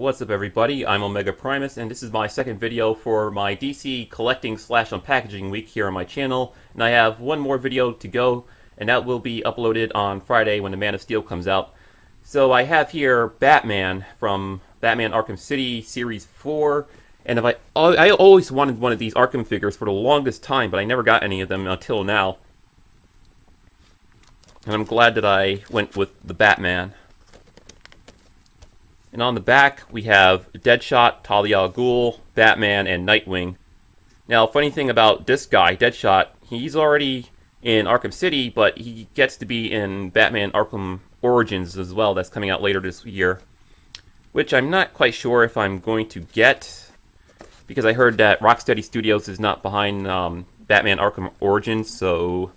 What's up everybody, I'm Omega Primus, and this is my second video for my DC collecting / unpackaging week here on my channel, and I have one more video to go, and that will be uploaded on Friday when the Man of Steel comes out. So I have here Batman from Batman Arkham City Series 4, and I always wanted one of these Arkham figures for the longest time, but I never got any of them until now. And I'm glad that I went with the Batman. And on the back, we have Deadshot, Talia al Ghul, Batman, and Nightwing. Now, funny thing about this guy, Deadshot, he's already in Arkham City, but he gets to be in Batman Arkham Origins as well. That's coming out later this year. Which I'm not quite sure if I'm going to get, because I heard that Rocksteady Studios is not behind Batman Arkham Origins, so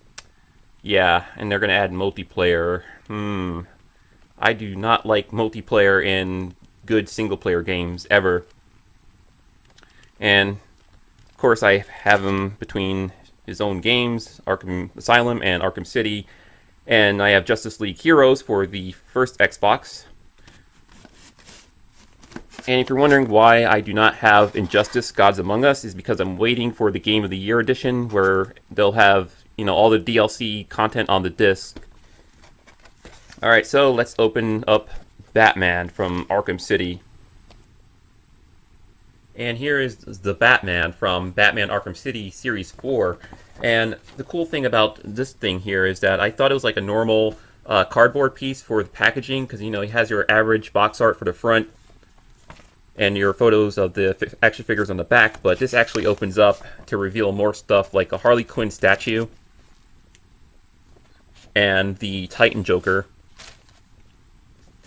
yeah, and they're going to add multiplayer. I do not like multiplayer in good single-player games, ever. And, of course, I have him between his own games, Arkham Asylum and Arkham City. And I have Justice League Heroes for the first Xbox. And if you're wondering why I do not have Injustice Gods Among Us, is because I'm waiting for the Game of the Year edition, where they'll have, all the DLC content on the disc. Alright, so let's open up Batman from Arkham City. And here is the Batman from Batman Arkham City Series 4. And the cool thing about this thing here is that I thought it was like a normal cardboard piece for the packaging, because, he has your average box art for the front and your photos of the action figures on the back, but this actually opens up to reveal more stuff like a Harley Quinn statue and the Titan Joker.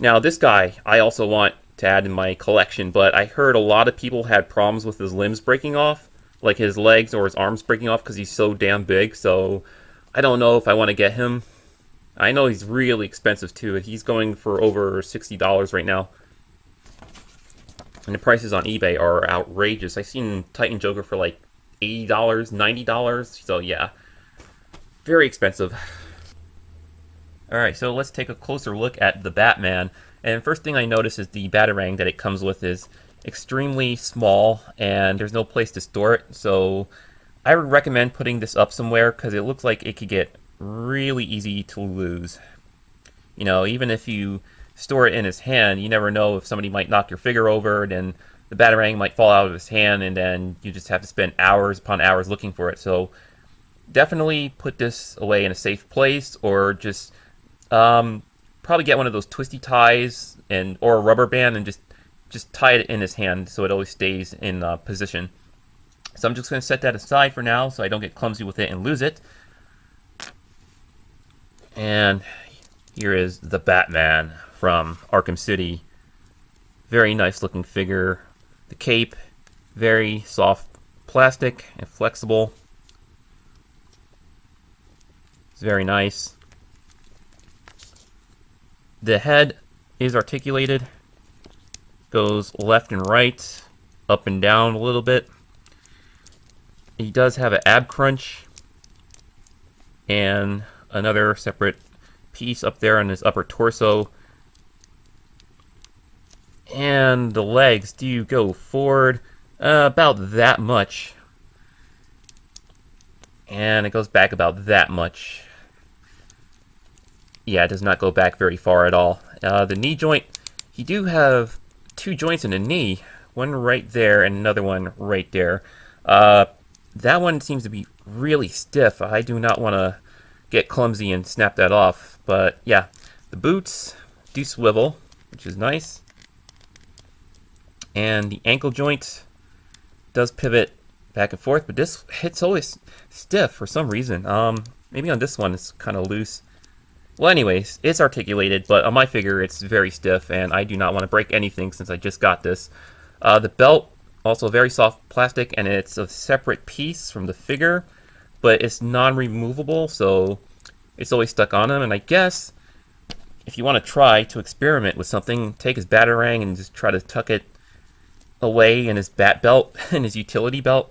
Now, this guy, I also want to add in my collection, but I heard a lot of people had problems with his limbs breaking off, like his legs or his arms breaking off because he's so damn big, so I don't know if I want to get him. I know he's really expensive too. He's going for over $60 right now. And the prices on eBay are outrageous. I've seen Titan Joker for like $80, $90, so yeah, very expensive. Alright, so let's take a closer look at the Batman. And first thing I notice is the Batarang that it comes with is extremely small, and there's no place to store it. So I would recommend putting this up somewhere, because it looks like it could get really easy to lose. Even if you store it in his hand, you never know if somebody might knock your figure over, then the Batarang might fall out of his hand, and then you just have to spend hours upon hours looking for it. So definitely put this away in a safe place, or just probably get one of those twisty ties or a rubber band and just tie it in his hand so it always stays in position. So I'm just going to set that aside for now so I don't get clumsy with it and lose it. And here is the Batman from Arkham City. Very nice looking figure. The cape, very soft plastic and flexible. It's very nice. The head is articulated, goes left and right, up and down a little bit. He does have an ab crunch and another separate piece up there on his upper torso. And the legs do go forward about that much. And it goes back about that much. Yeah, it does not go back very far at all. The knee joint, you do have two joints in the knee. One right there and another one right there. That one seems to be really stiff. I do not want to get clumsy and snap that off. But yeah, the boots do swivel, which is nice. And the ankle joint does pivot back and forth, but this hit's always stiff for some reason. Maybe on this one it's kind of loose. Well, anyways, it's articulated, but on my figure it's very stiff, and I do not want to break anything since I just got this. The belt, also very soft plastic, and it's a separate piece from the figure, but it's non-removable, so it's always stuck on him. And I guess if you want to try to experiment with something, take his Batarang and just try to tuck it away in his bat belt and his utility belt,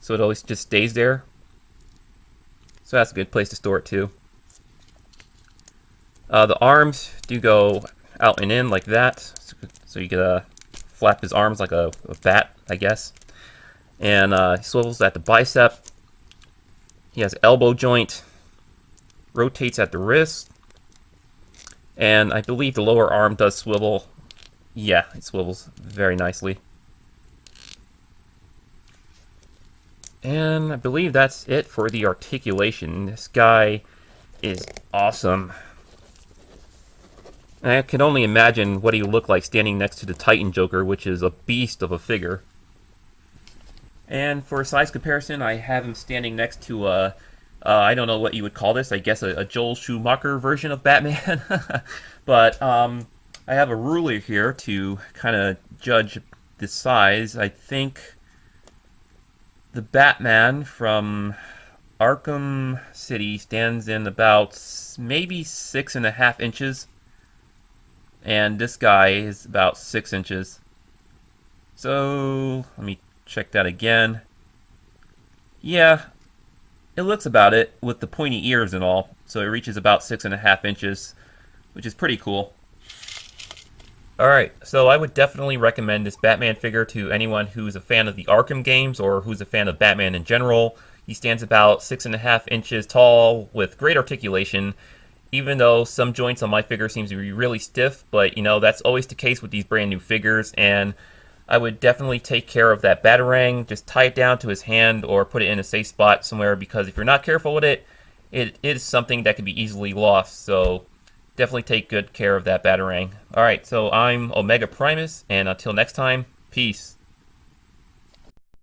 so it always just stays there. So that's a good place to store it too. The arms do go out and in like that, so you get a flap his arms like a bat, I guess. And he swivels at the bicep. He has elbow joint. Rotates at the wrist. And I believe the lower arm does swivel. Yeah, it swivels very nicely. And I believe that's it for the articulation. This guy is awesome. I can only imagine what he would look like standing next to the Titan Joker, which is a beast of a figure. And for a size comparison, I have him standing next to I don't know what you would call this, I guess a Joel Schumacher version of Batman. But I have a ruler here to kind of judge the size. I think the Batman from Arkham City stands in about maybe 6.5 inches. And this guy is about 6 inches. So, let me check that again. Yeah, it looks about it with the pointy ears and all. So it reaches about 6.5 inches, which is pretty cool. Alright, so I would definitely recommend this Batman figure to anyone who's a fan of the Arkham games or who's a fan of Batman in general. He stands about 6.5 inches tall with great articulation, even though some joints on my figure seems to be really stiff, but you know, that's always the case with these brand new figures, and I would definitely take care of that Batarang. Just tie it down to his hand or put it in a safe spot somewhere, because if you're not careful with it, it is something that could be easily lost, so definitely take good care of that Batarang. Alright, so I'm Omega Primus, and until next time, peace.